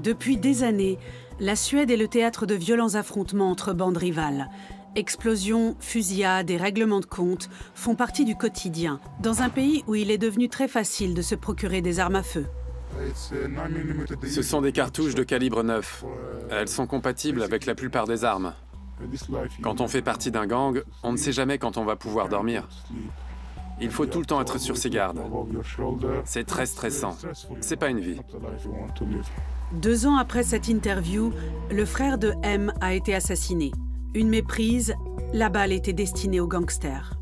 Depuis des années, la Suède est le théâtre de violents affrontements entre bandes rivales. Explosions, fusillades et règlements de compte font partie du quotidien, dans un pays où il est devenu très facile de se procurer des armes à feu. Ce sont des cartouches de calibre 9. Elles sont compatibles avec la plupart des armes. Quand on fait partie d'un gang, on ne sait jamais quand on va pouvoir dormir. Il faut tout le temps être sur ses gardes. C'est très stressant. C'est pas une vie. 2 ans après cette interview, le frère de M a été assassiné. Une méprise, la balle était destinée aux gangsters.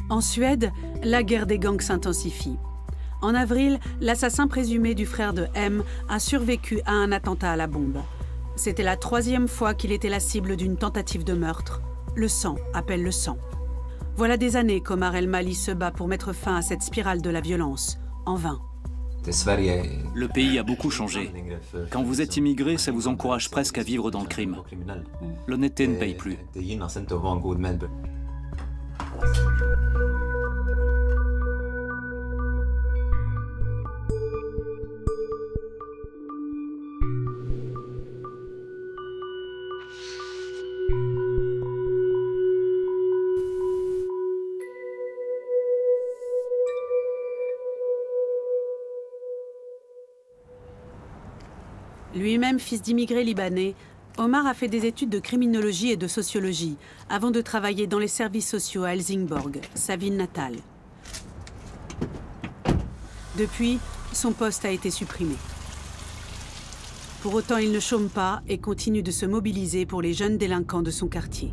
En Suède, la guerre des gangs s'intensifie. En avril, l'assassin présumé du frère de M a survécu à un attentat à la bombe. C'était la 3e fois qu'il était la cible d'une tentative de meurtre. Le sang appelle le sang. Voilà des années qu'Omar El Mali se bat pour mettre fin à cette spirale de la violence. En vain. Le pays a beaucoup changé. Quand vous êtes immigré, ça vous encourage presque à vivre dans le crime. L'honnêteté ne paye plus. Lui-même fils d'immigrés libanais, Omar a fait des études de criminologie et de sociologie avant de travailler dans les services sociaux à Helsingborg, sa ville natale. Depuis, son poste a été supprimé. Pour autant, il ne chôme pas et continue de se mobiliser pour les jeunes délinquants de son quartier.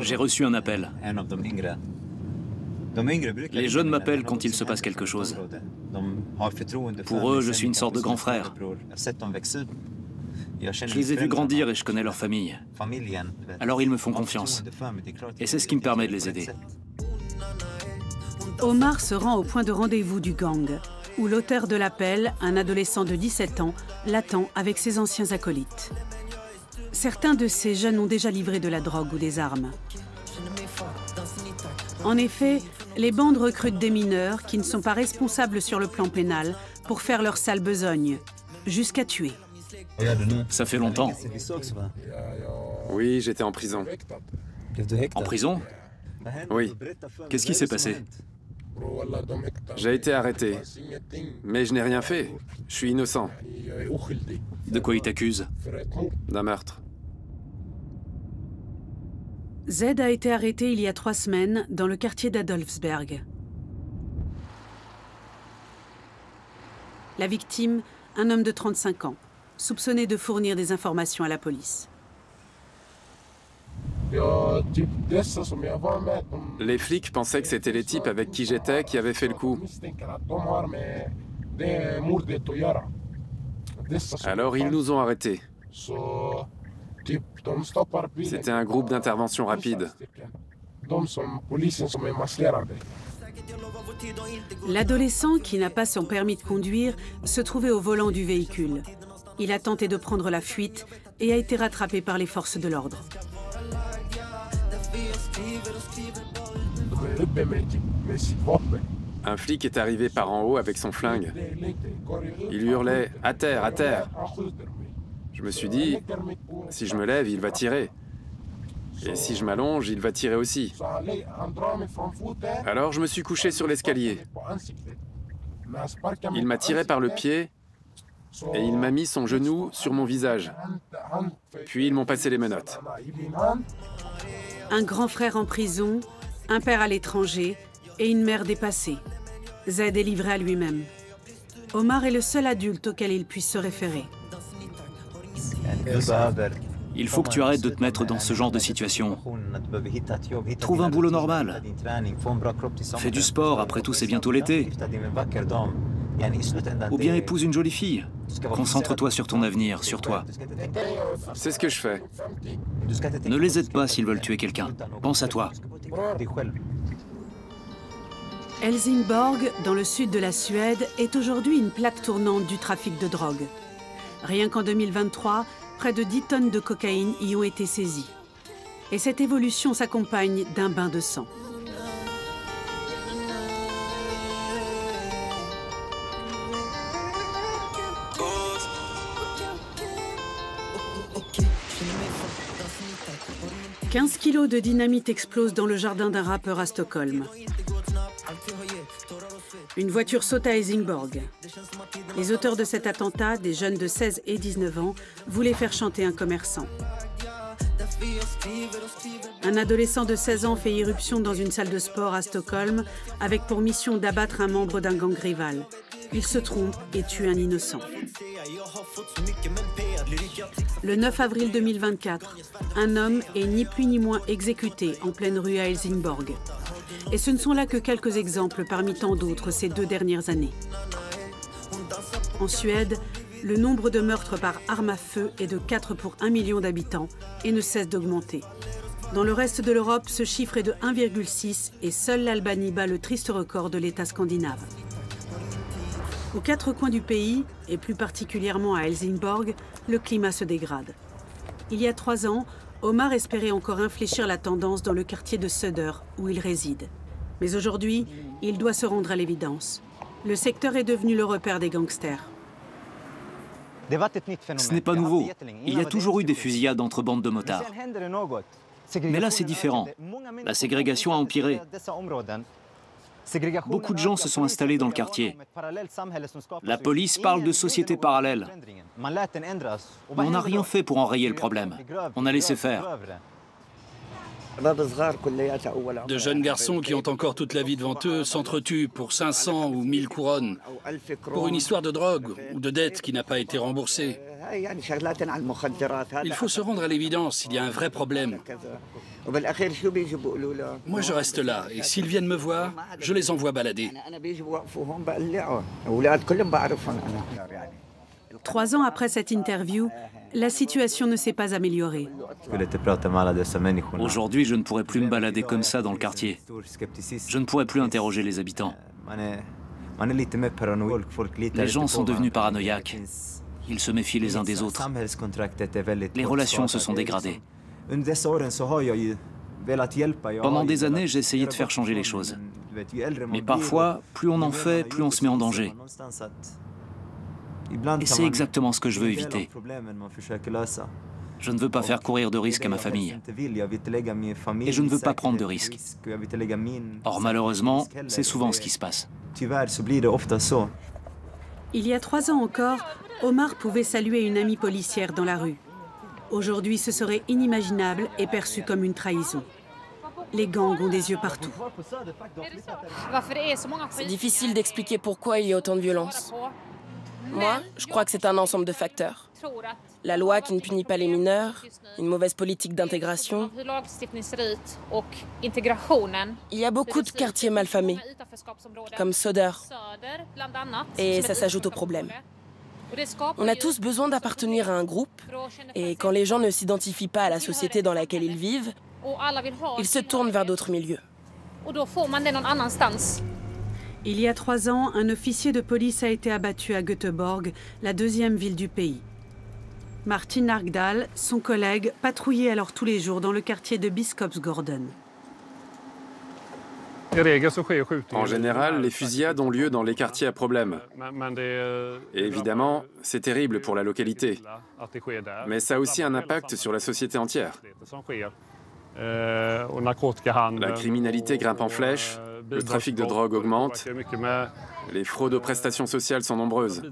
J'ai reçu un appel. Les jeunes m'appellent quand il se passe quelque chose. Pour eux, je suis une sorte de grand frère. Je les ai vus grandir et je connais leur famille. Alors ils me font confiance. Et c'est ce qui me permet de les aider. Omar se rend au point de rendez-vous du gang, où l'auteur de l'appel, un adolescent de 17 ans, l'attend avec ses anciens acolytes. Certains de ces jeunes ont déjà livré de la drogue ou des armes. En effet, les bandes recrutent des mineurs qui ne sont pas responsables sur le plan pénal pour faire leur sale besogne, jusqu'à tuer. Ça fait longtemps. Oui, j'étais en prison. En prison? Oui. Qu'est-ce qui s'est passé? J'ai été arrêté. Mais je n'ai rien fait. Je suis innocent. De quoi ils t'accusent? D'un meurtre. Z a été arrêté il y a 3 semaines dans le quartier d'Adolfsberg. La victime, un homme de 35 ans, soupçonné de fournir des informations à la police. Les flics pensaient que c'était les types avec qui j'étais qui avaient fait le coup. Alors ils nous ont arrêtés. C'était un groupe d'intervention rapide. L'adolescent, qui n'a pas son permis de conduire, se trouvait au volant du véhicule. Il a tenté de prendre la fuite et a été rattrapé par les forces de l'ordre. Un flic est arrivé par en haut avec son flingue. Il hurlait « À terre, à terre !» Je me suis dit, si je me lève, il va tirer. Et si je m'allonge, il va tirer aussi. Alors je me suis couché sur l'escalier. Il m'a tiré par le pied et il m'a mis son genou sur mon visage. Puis ils m'ont passé les menottes. Un grand frère en prison, un père à l'étranger et une mère dépassée. Z est livré à lui-même. Omar est le seul adulte auquel il puisse se référer. Il faut que tu arrêtes de te mettre dans ce genre de situation. Trouve un boulot normal. Fais du sport, après tout c'est bientôt l'été. Ou bien épouse une jolie fille. Concentre-toi sur ton avenir, sur toi. C'est ce que je fais. Ne les aide pas s'ils veulent tuer quelqu'un. Pense à toi. Helsingborg, dans le sud de la Suède, est aujourd'hui une plaque tournante du trafic de drogue. Rien qu'en 2023, près de 10 tonnes de cocaïne y ont été saisies. Et cette évolution s'accompagne d'un bain de sang. « 15 kilos de dynamite explosent dans le jardin d'un rappeur à Stockholm. Une voiture saute à Helsingborg. Les auteurs de cet attentat, des jeunes de 16 et 19 ans, voulaient faire chanter un commerçant. Un adolescent de 16 ans fait irruption dans une salle de sport à Stockholm avec pour mission d'abattre un membre d'un gang rival. Il se trompe et tue un innocent. Le 9 avril 2024, un homme est ni plus ni moins exécuté en pleine rue à Helsingborg. Et ce ne sont là que quelques exemples parmi tant d'autres ces 2 dernières années. En Suède, le nombre de meurtres par arme à feu est de 4 pour 1 million d'habitants et ne cesse d'augmenter. Dans le reste de l'Europe, ce chiffre est de 1,6 et seule l'Albanie bat le triste record de l'État scandinave. Aux 4 coins du pays, et plus particulièrement à Helsingborg, le climat se dégrade. Il y a 3 ans, Omar espérait encore infléchir la tendance dans le quartier de Söder, où il réside. Mais aujourd'hui, il doit se rendre à l'évidence. Le secteur est devenu le repère des gangsters. Ce n'est pas nouveau. Il y a toujours eu des fusillades entre bandes de motards. Mais là, c'est différent. La ségrégation a empiré. Beaucoup de gens se sont installés dans le quartier. La police parle de société parallèle. Mais on n'a rien fait pour enrayer le problème. On a laissé faire. De jeunes garçons qui ont encore toute la vie devant eux s'entretuent pour 500 ou 1000 couronnes, pour une histoire de drogue ou de dette qui n'a pas été remboursée. Il faut se rendre à l'évidence, il y a un vrai problème. Moi, je reste là, et s'ils viennent me voir, je les envoie balader. 3 ans après cette interview, la situation ne s'est pas améliorée. Aujourd'hui, je ne pourrais plus me balader comme ça dans le quartier. Je ne pourrais plus interroger les habitants. Les gens sont devenus paranoïaques. Ils se méfient les uns des autres. Les relations se sont dégradées. Pendant des années, j'ai essayé de faire changer les choses. Mais parfois, plus on en fait, plus on se met en danger. Et c'est exactement ce que je veux éviter. Je ne veux pas faire courir de risques à ma famille. Et je ne veux pas prendre de risques. Or, malheureusement, c'est souvent ce qui se passe. Il y a 3 ans encore, Omar pouvait saluer une amie policière dans la rue. Aujourd'hui, ce serait inimaginable et perçu comme une trahison. Les gangs ont des yeux partout. C'est difficile d'expliquer pourquoi il y a autant de violence. Moi, je crois que c'est un ensemble de facteurs. La loi qui ne punit pas les mineurs, une mauvaise politique d'intégration. Il y a beaucoup de quartiers malfamés, comme Söder, et ça s'ajoute au problème. On a tous besoin d'appartenir à un groupe, et quand les gens ne s'identifient pas à la société dans laquelle ils vivent, ils se tournent vers d'autres milieux. Il y a 3 ans, un officier de police a été abattu à Göteborg, la 2e ville du pays. Martin Arkdal, son collègue, patrouillait alors tous les jours dans le quartier de Biskopsgården. En général, les fusillades ont lieu dans les quartiers à problème. Et évidemment, c'est terrible pour la localité. Mais ça a aussi un impact sur la société entière. La criminalité grimpe en flèche, le trafic de drogue augmente, les fraudes aux prestations sociales sont nombreuses.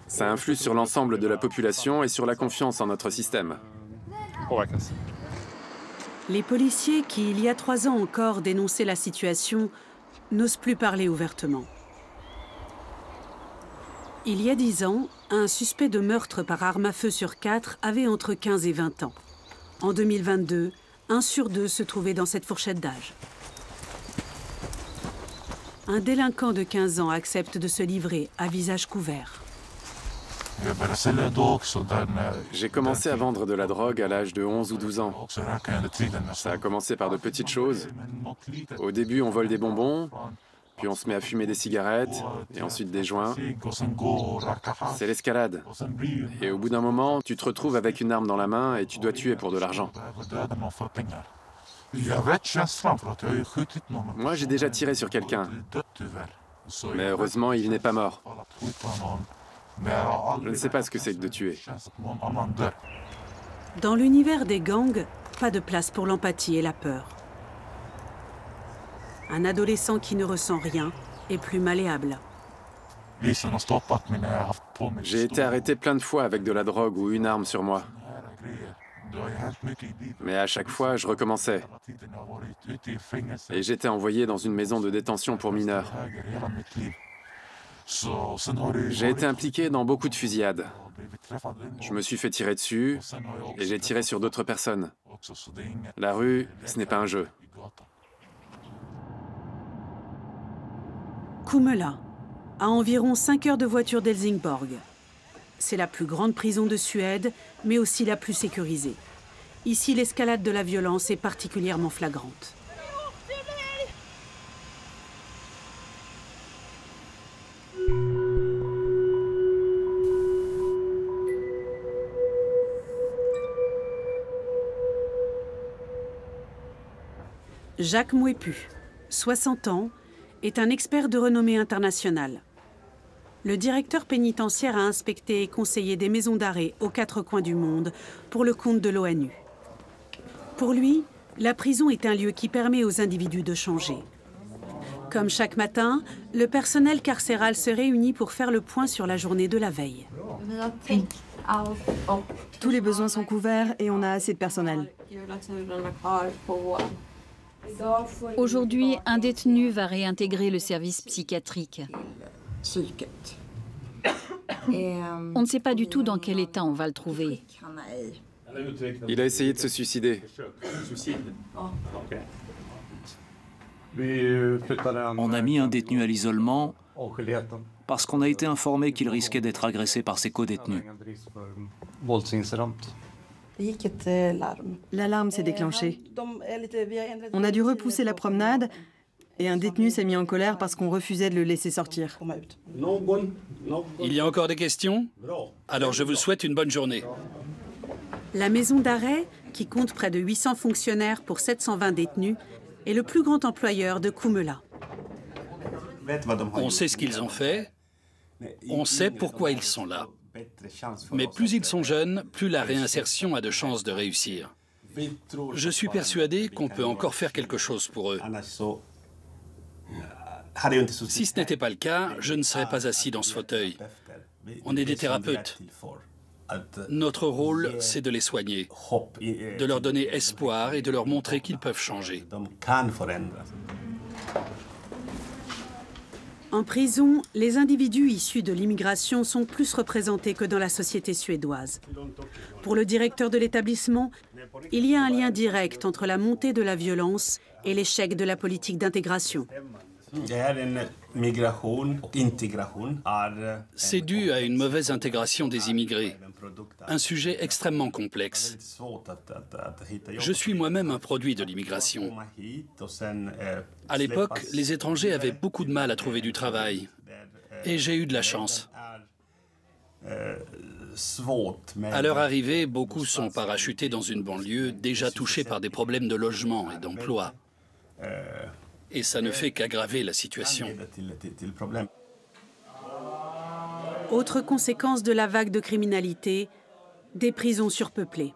Ça influe sur l'ensemble de la population et sur la confiance en notre système. Les policiers qui, il y a 3 ans encore, dénonçaient la situation, n'osent plus parler ouvertement. Il y a 10 ans, un suspect de meurtre par arme à feu sur 4 avait entre 15 et 20 ans. En 2022, 1 sur 2 se trouvait dans cette fourchette d'âge. Un délinquant de 15 ans accepte de se livrer à visage couvert. J'ai commencé à vendre de la drogue à l'âge de 11 ou 12 ans. Ça a commencé par de petites choses. Au début, on vole des bonbons, puis on se met à fumer des cigarettes, et ensuite des joints. C'est l'escalade. Et au bout d'un moment, tu te retrouves avec une arme dans la main et tu dois tuer pour de l'argent. Moi, j'ai déjà tiré sur quelqu'un. Mais heureusement, il n'est pas mort. Je ne sais pas ce que c'est que de tuer. Dans l'univers des gangs, pas de place pour l'empathie et la peur. Un adolescent qui ne ressent rien est plus malléable. J'ai été arrêté plein de fois avec de la drogue ou une arme sur moi. Mais à chaque fois, je recommençais. Et j'étais envoyé dans une maison de détention pour mineurs. J'ai été impliqué dans beaucoup de fusillades. Je me suis fait tirer dessus et j'ai tiré sur d'autres personnes. La rue, ce n'est pas un jeu. Kumela, à environ 5 heures de voiture d'Helsingborg. C'est la plus grande prison de Suède, mais aussi la plus sécurisée. Ici, l'escalade de la violence est particulièrement flagrante. Jacques Mouépu, 60 ans, est un expert de renommée internationale. Le directeur pénitentiaire a inspecté et conseillé des maisons d'arrêt aux 4 coins du monde pour le compte de l'ONU. Pour lui, la prison est un lieu qui permet aux individus de changer. Comme chaque matin, le personnel carcéral se réunit pour faire le point sur la journée de la veille. Tous les besoins sont couverts et on a assez de personnel. Aujourd'hui, un détenu va réintégrer le service psychiatrique. On ne sait pas du tout dans quel état on va le trouver. Il a essayé de se suicider. On a mis un détenu à l'isolement parce qu'on a été informé qu'il risquait d'être agressé par ses co-détenus. L'alarme s'est déclenchée. On a dû repousser la promenade et un détenu s'est mis en colère parce qu'on refusait de le laisser sortir. Il y a encore des questions? Alors je vous souhaite une bonne journée. La maison d'arrêt, qui compte près de 800 fonctionnaires pour 720 détenus, est le plus grand employeur de Kumela. On sait ce qu'ils ont fait, on sait pourquoi ils sont là. Mais plus ils sont jeunes, plus la réinsertion a de chances de réussir. Je suis persuadé qu'on peut encore faire quelque chose pour eux. Si ce n'était pas le cas, je ne serais pas assis dans ce fauteuil. On est des thérapeutes. Notre rôle, c'est de les soigner, de leur donner espoir et de leur montrer qu'ils peuvent changer. En prison, les individus issus de l'immigration sont plus représentés que dans la société suédoise. Pour le directeur de l'établissement, il y a un lien direct entre la montée de la violence et l'échec de la politique d'intégration. C'est dû à une mauvaise intégration des immigrés, un sujet extrêmement complexe. Je suis moi-même un produit de l'immigration. À l'époque, les étrangers avaient beaucoup de mal à trouver du travail, et j'ai eu de la chance. À leur arrivée, beaucoup sont parachutés dans une banlieue déjà touchée par des problèmes de logement et d'emploi. Et ça ne fait qu'aggraver la situation. Autre conséquence de la vague de criminalité, des prisons surpeuplées.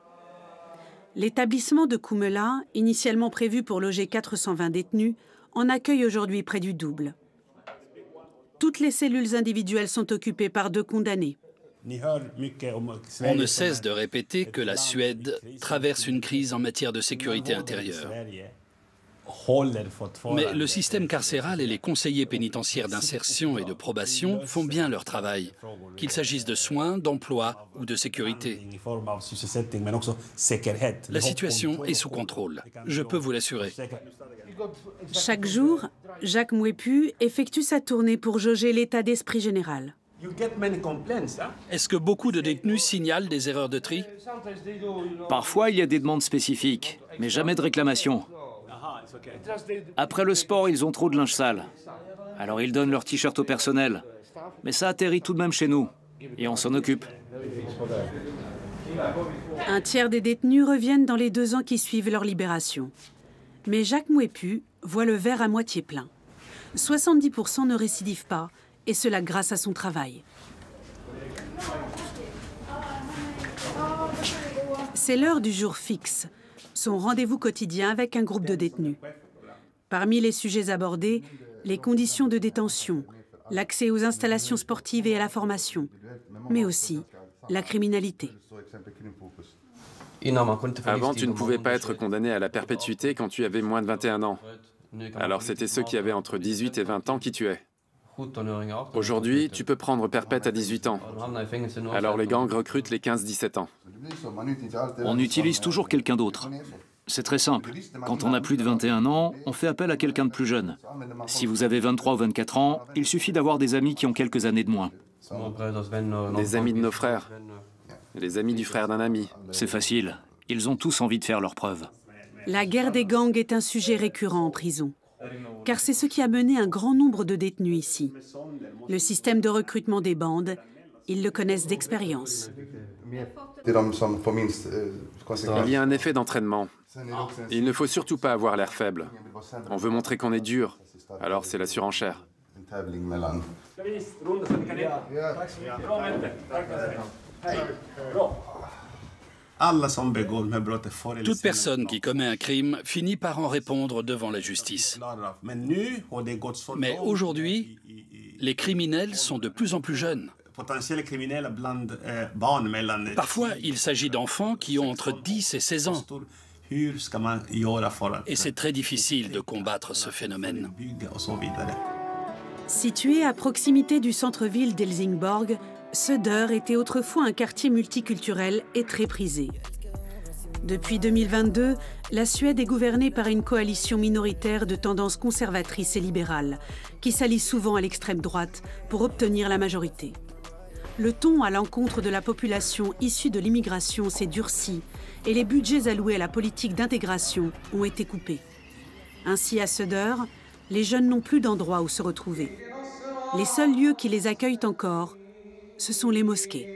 L'établissement de Kumela, initialement prévu pour loger 420 détenus, en accueille aujourd'hui près du double. Toutes les cellules individuelles sont occupées par 2 condamnés. On ne cesse de répéter que la Suède traverse une crise en matière de sécurité intérieure. Mais le système carcéral et les conseillers pénitentiaires d'insertion et de probation font bien leur travail, qu'il s'agisse de soins, d'emploi ou de sécurité. La situation est sous contrôle, je peux vous l'assurer. Chaque jour, Jacques Mouépu effectue sa tournée pour jauger l'état d'esprit général. Est-ce que beaucoup de détenus signalent des erreurs de tri? Parfois, il y a des demandes spécifiques, mais jamais de réclamation. Après le sport, ils ont trop de linge sale. Alors ils donnent leur t-shirt au personnel. Mais ça atterrit tout de même chez nous. Et on s'en occupe. Un tiers des détenus reviennent dans les 2 ans qui suivent leur libération. Mais Jacques Mouépu voit le verre à moitié plein. 70% ne récidivent pas, et cela grâce à son travail. C'est l'heure du jour fixe, son rendez-vous quotidien avec un groupe de détenus. Parmi les sujets abordés, les conditions de détention, l'accès aux installations sportives et à la formation, mais aussi la criminalité. Avant, tu ne pouvais pas être condamné à la perpétuité quand tu avais moins de 21 ans. Alors c'était ceux qui avaient entre 18 et 20 ans qui tuaient. Aujourd'hui, tu peux prendre perpète à 18 ans. Alors les gangs recrutent les 15-17 ans. On utilise toujours quelqu'un d'autre. C'est très simple. Quand on a plus de 21 ans, on fait appel à quelqu'un de plus jeune. Si vous avez 23 ou 24 ans, il suffit d'avoir des amis qui ont quelques années de moins. Des amis de nos frères. Les amis du frère d'un ami. C'est facile. Ils ont tous envie de faire leurs preuves. La guerre des gangs est un sujet récurrent en prison. Car c'est ce qui a mené un grand nombre de détenus ici. Le système de recrutement des bandes, ils le connaissent d'expérience. Il y a un effet d'entraînement. Il ne faut surtout pas avoir l'air faible. On veut montrer qu'on est dur, alors c'est la surenchère. Toute personne qui commet un crime finit par en répondre devant la justice. Mais aujourd'hui, les criminels sont de plus en plus jeunes. Parfois, il s'agit d'enfants qui ont entre 10 et 16 ans. Et c'est très difficile de combattre ce phénomène. Situé à proximité du centre-ville d'Helsingborg, Söder était autrefois un quartier multiculturel et très prisé. Depuis 2022, la Suède est gouvernée par une coalition minoritaire de tendance conservatrice et libérale, qui s'allie souvent à l'extrême droite pour obtenir la majorité. Le ton à l'encontre de la population issue de l'immigration s'est durci et les budgets alloués à la politique d'intégration ont été coupés. Ainsi, à Söder, les jeunes n'ont plus d'endroit où se retrouver. Les seuls lieux qui les accueillent encore, ce sont les mosquées.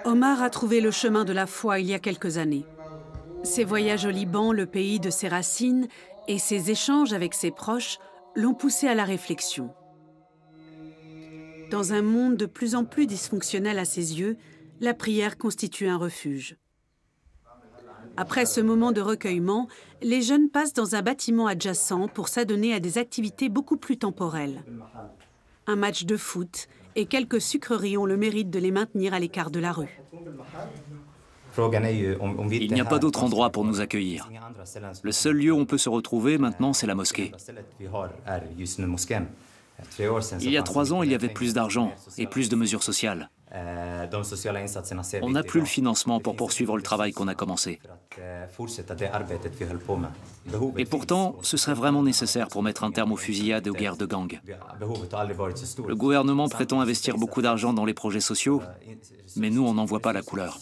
Omar a trouvé le chemin de la foi il y a quelques années. Ses voyages au Liban, le pays de ses racines, et ses échanges avec ses proches l'ont poussé à la réflexion. Dans un monde de plus en plus dysfonctionnel à ses yeux, la prière constitue un refuge. Après ce moment de recueillement, les jeunes passent dans un bâtiment adjacent pour s'adonner à des activités beaucoup plus temporelles. Un match de foot et quelques sucreries ont le mérite de les maintenir à l'écart de la rue. Il n'y a pas d'autre endroit pour nous accueillir. Le seul lieu où on peut se retrouver maintenant, c'est la mosquée. Il y a 3 ans, il y avait plus d'argent et plus de mesures sociales. On n'a plus le financement pour poursuivre le travail qu'on a commencé. Et pourtant, ce serait vraiment nécessaire pour mettre un terme aux fusillades et aux guerres de gangs. Le gouvernement prétend investir beaucoup d'argent dans les projets sociaux, mais nous, on n'en voit pas la couleur.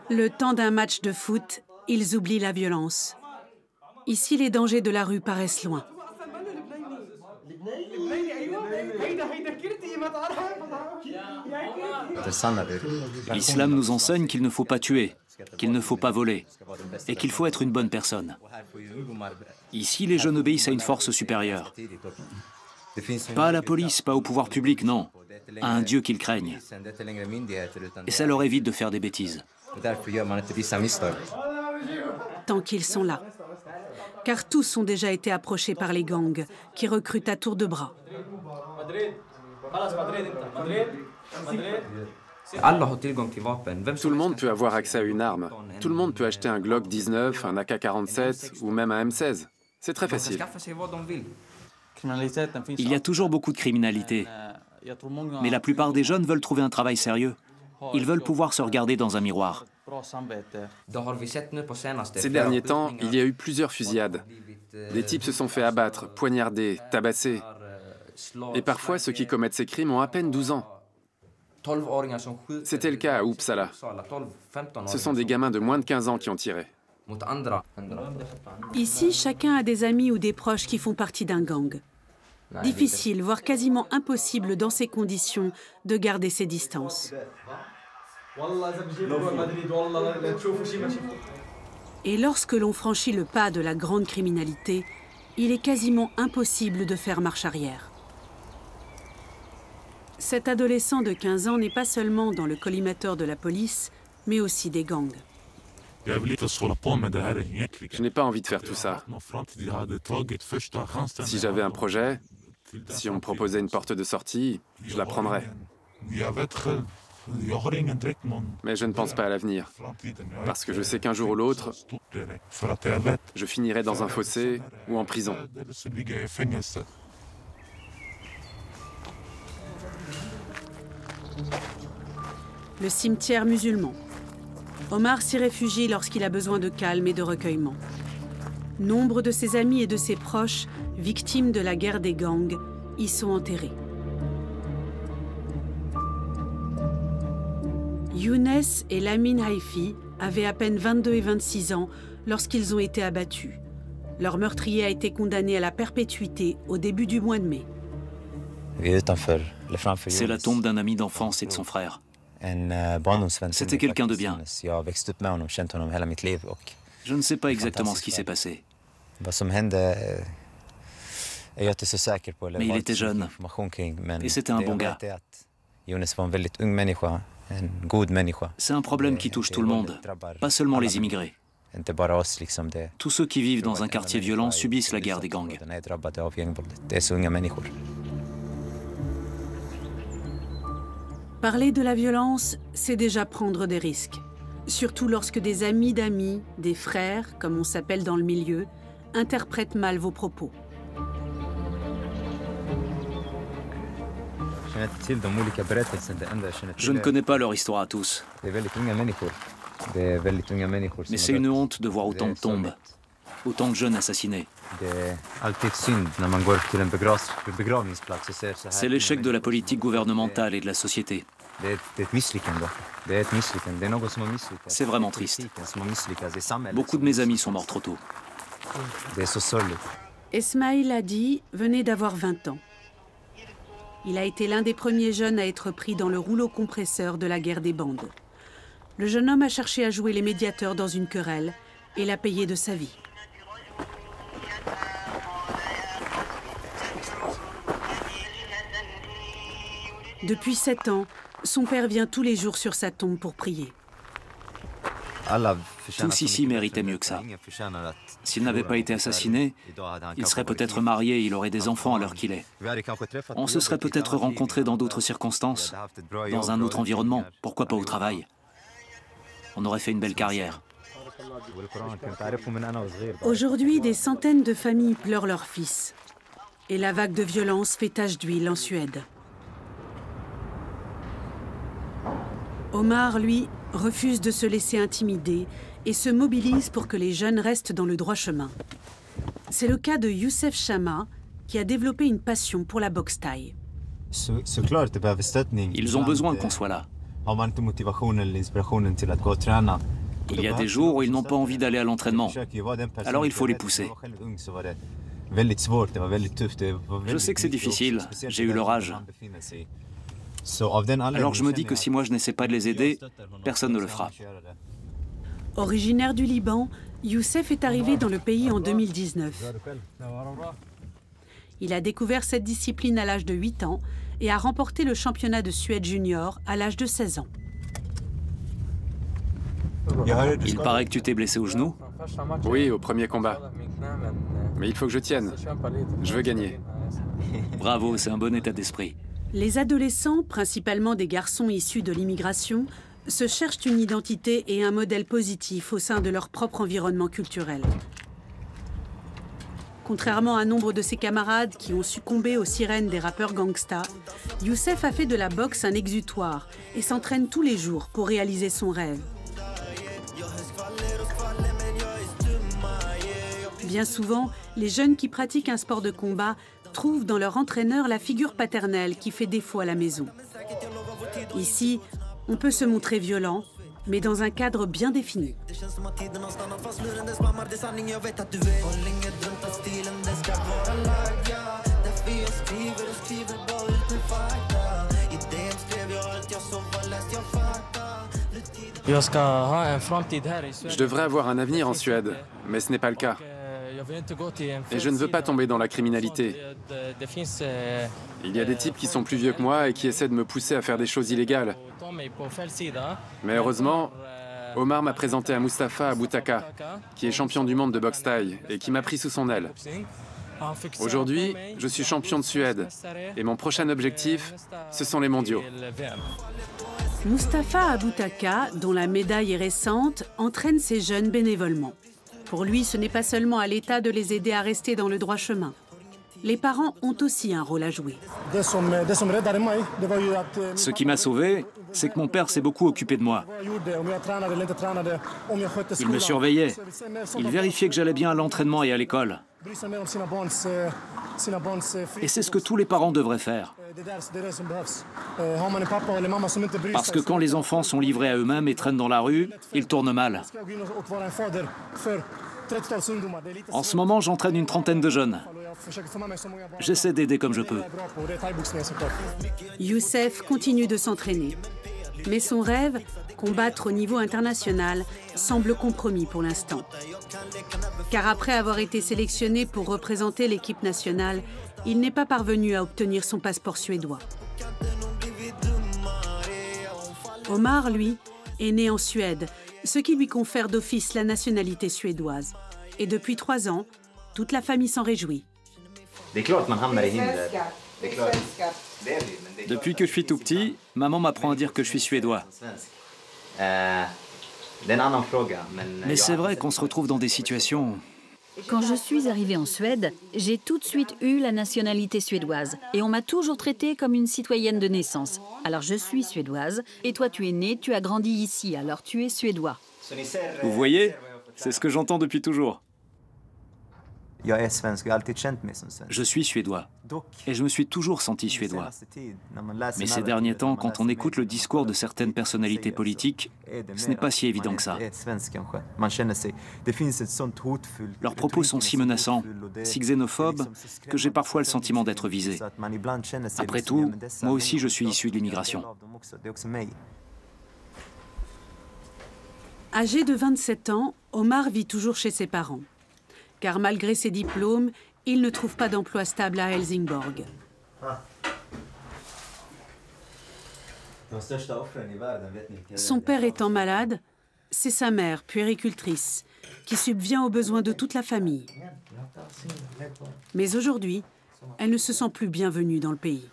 Le temps d'un match de foot, ils oublient la violence. Ici, les dangers de la rue paraissent loin. L'islam nous enseigne qu'il ne faut pas tuer, qu'il ne faut pas voler, et qu'il faut être une bonne personne. Ici, les jeunes obéissent à une force supérieure. Pas à la police, pas au pouvoir public, non. À un Dieu qu'ils craignent. Et ça leur évite de faire des bêtises. Tant qu'ils sont là. Car tous ont déjà été approchés par les gangs, qui recrutent à tour de bras. Tout le monde peut avoir accès à une arme. Tout le monde peut acheter un Glock 19, un AK-47 ou même un M16. C'est très facile. Il y a toujours beaucoup de criminalité. Mais la plupart des jeunes veulent trouver un travail sérieux. Ils veulent pouvoir se regarder dans un miroir. Ces derniers temps, il y a eu plusieurs fusillades. Des types se sont fait abattre, poignarder, tabasser. Et parfois, ceux qui commettent ces crimes ont à peine 12 ans. C'était le cas à Uppsala. Ce sont des gamins de moins de 15 ans qui ont tiré. Ici, chacun a des amis ou des proches qui font partie d'un gang. Difficile, voire quasiment impossible dans ces conditions, de garder ses distances. Et lorsque l'on franchit le pas de la grande criminalité, il est quasiment impossible de faire marche arrière. Cet adolescent de 15 ans n'est pas seulement dans le collimateur de la police, mais aussi des gangs. Je n'ai pas envie de faire tout ça. Si j'avais un projet, si on me proposait une porte de sortie, je la prendrais. Mais je ne pense pas à l'avenir, parce que je sais qu'un jour ou l'autre, je finirai dans un fossé ou en prison. Le cimetière musulman. Omar s'y réfugie lorsqu'il a besoin de calme et de recueillement. Nombre de ses amis et de ses proches, victimes de la guerre des gangs, y sont enterrés. Younes et Lamin Haifi avaient à peine 22 et 26 ans lorsqu'ils ont été abattus. Leur meurtrier a été condamné à la perpétuité au début du mois de mai. C'est la tombe d'un ami d'enfance et de son frère. C'était quelqu'un de bien. Je ne sais pas exactement ce qui s'est passé. Mais il était jeune. Et c'était un bon gars. C'est un problème qui touche tout le monde, pas seulement les immigrés. Tous ceux qui vivent dans un quartier violent subissent la guerre des gangs. Parler de la violence, c'est déjà prendre des risques. Surtout lorsque des amis d'amis, des frères, comme on s'appelle dans le milieu, interprètent mal vos propos. Je ne connais pas leur histoire à tous. Mais c'est une honte de voir autant de tombes, autant de jeunes assassinés. C'est l'échec de la politique gouvernementale et de la société. C'est vraiment triste. Beaucoup de mes amis sont morts trop tôt. Esmail Hadi venait d'avoir 20 ans. Il a été l'un des premiers jeunes à être pris dans le rouleau compresseur de la guerre des bandes. Le jeune homme a cherché à jouer les médiateurs dans une querelle et l'a payé de sa vie. Depuis 7 ans, son père vient tous les jours sur sa tombe pour prier. Tous ici méritaient mieux que ça. S'il n'avait pas été assassiné, il serait peut-être marié, il aurait des enfants à l'heure qu'il est. On se serait peut-être rencontrés dans d'autres circonstances, dans un autre environnement, pourquoi pas au travail. On aurait fait une belle carrière. Aujourd'hui, des centaines de familles pleurent leur fils. Et la vague de violence fait tache d'huile en Suède. Omar, lui, refuse de se laisser intimider et se mobilise pour que les jeunes restent dans le droit chemin. C'est le cas de Youssef Chama, qui a développé une passion pour la boxe thaï. Ils ont besoin qu'on soit là. Il y a des jours où ils n'ont pas envie d'aller à l'entraînement. Alors il faut les pousser. Je sais que c'est difficile, j'ai eu leur âge. Alors je me dis que si moi je n'essaie pas de les aider, personne ne le fera. Originaire du Liban, Youssef est arrivé dans le pays en 2019. Il a découvert cette discipline à l'âge de 8 ans et a remporté le championnat de Suède junior à l'âge de 16 ans. Il paraît que tu t'es blessé au genou? Oui, au premier combat. Mais il faut que je tienne. Je veux gagner. Bravo, c'est un bon état d'esprit. Les adolescents, principalement des garçons issus de l'immigration, se cherchent une identité et un modèle positif au sein de leur propre environnement culturel. Contrairement à nombre de ses camarades qui ont succombé aux sirènes des rappeurs gangsta, Youssef a fait de la boxe un exutoire et s'entraîne tous les jours pour réaliser son rêve. Bien souvent, les jeunes qui pratiquent un sport de combat trouvent dans leur entraîneur la figure paternelle qui fait défaut à la maison. Ici, on peut se montrer violent, mais dans un cadre bien défini. Je devrais avoir un avenir en Suède, mais ce n'est pas le cas. Et je ne veux pas tomber dans la criminalité. Il y a des types qui sont plus vieux que moi et qui essaient de me pousser à faire des choses illégales. Mais heureusement, Omar m'a présenté à Mustafa Abutaka, qui est champion du monde de boxe thaï et qui m'a pris sous son aile. Aujourd'hui, je suis champion de Suède et mon prochain objectif, ce sont les mondiaux. Mustafa Abutaka, dont la médaille est récente, entraîne ces jeunes bénévolement. Pour lui, ce n'est pas seulement à l'État de les aider à rester dans le droit chemin. Les parents ont aussi un rôle à jouer. Ce qui m'a sauvé, c'est que mon père s'est beaucoup occupé de moi. Il me surveillait. Il vérifiait que j'allais bien à l'entraînement et à l'école. Et c'est ce que tous les parents devraient faire. Parce que quand les enfants sont livrés à eux-mêmes et traînent dans la rue, ils tournent mal. En ce moment, j'entraîne une trentaine de jeunes. J'essaie d'aider comme je peux. Youssef continue de s'entraîner. Mais son rêve, combattre au niveau international, semble compromis pour l'instant. Car après avoir été sélectionné pour représenter l'équipe nationale, il n'est pas parvenu à obtenir son passeport suédois. Omar, lui, est né en Suède, ce qui lui confère d'office la nationalité suédoise. Et depuis 3 ans, toute la famille s'en réjouit. Depuis que je suis tout petit, maman m'apprend à dire que je suis suédois. Mais c'est vrai qu'on se retrouve dans des situations... Quand je suis arrivée en Suède, j'ai tout de suite eu la nationalité suédoise. Et on m'a toujours traitée comme une citoyenne de naissance. Alors je suis suédoise, et toi tu es né, tu as grandi ici, alors tu es suédois. Vous voyez, c'est ce que j'entends depuis toujours. Je suis suédois, et je me suis toujours senti suédois. Mais ces derniers temps, quand on écoute le discours de certaines personnalités politiques, ce n'est pas si évident que ça. Leurs propos sont si menaçants, si xénophobes, que j'ai parfois le sentiment d'être visé. Après tout, moi aussi je suis issu de l'immigration. Âgé de 27 ans, Omar vit toujours chez ses parents. Car malgré ses diplômes, il ne trouve pas d'emploi stable à Helsingborg. Son père étant malade, c'est sa mère, puéricultrice, qui subvient aux besoins de toute la famille. Mais aujourd'hui, elle ne se sent plus bienvenue dans le pays.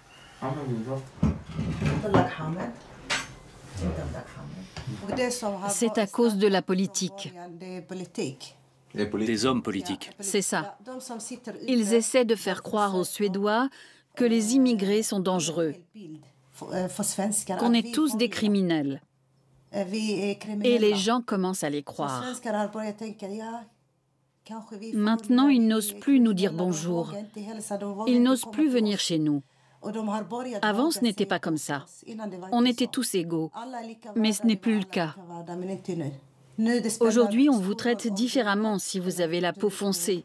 C'est à cause de la politique. Des hommes politiques. C'est ça. Ils essaient de faire croire aux Suédois que les immigrés sont dangereux, qu'on est tous des criminels. Et les gens commencent à les croire. Maintenant, ils n'osent plus nous dire bonjour. Ils n'osent plus venir chez nous. Avant, ce n'était pas comme ça. On était tous égaux. Mais ce n'est plus le cas. Aujourd'hui, on vous traite différemment si vous avez la peau foncée.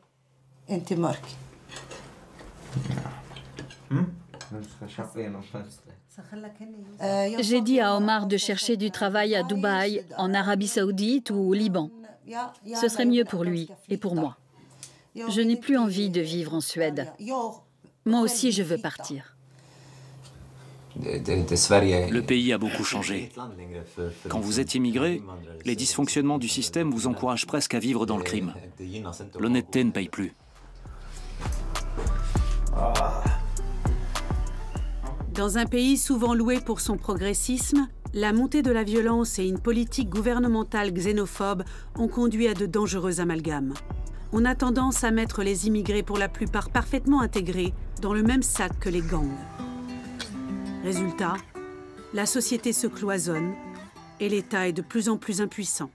J'ai dit à Omar de chercher du travail à Dubaï, en Arabie Saoudite ou au Liban. Ce serait mieux pour lui et pour moi. Je n'ai plus envie de vivre en Suède. Moi aussi, je veux partir. Le pays a beaucoup changé. Quand vous êtes immigré, les dysfonctionnements du système vous encouragent presque à vivre dans le crime. L'honnêteté ne paye plus. Dans un pays souvent loué pour son progressisme, la montée de la violence et une politique gouvernementale xénophobe ont conduit à de dangereux amalgames. On a tendance à mettre les immigrés pour la plupart parfaitement intégrés dans le même sac que les gangs. Résultat, la société se cloisonne et l'État est de plus en plus impuissant.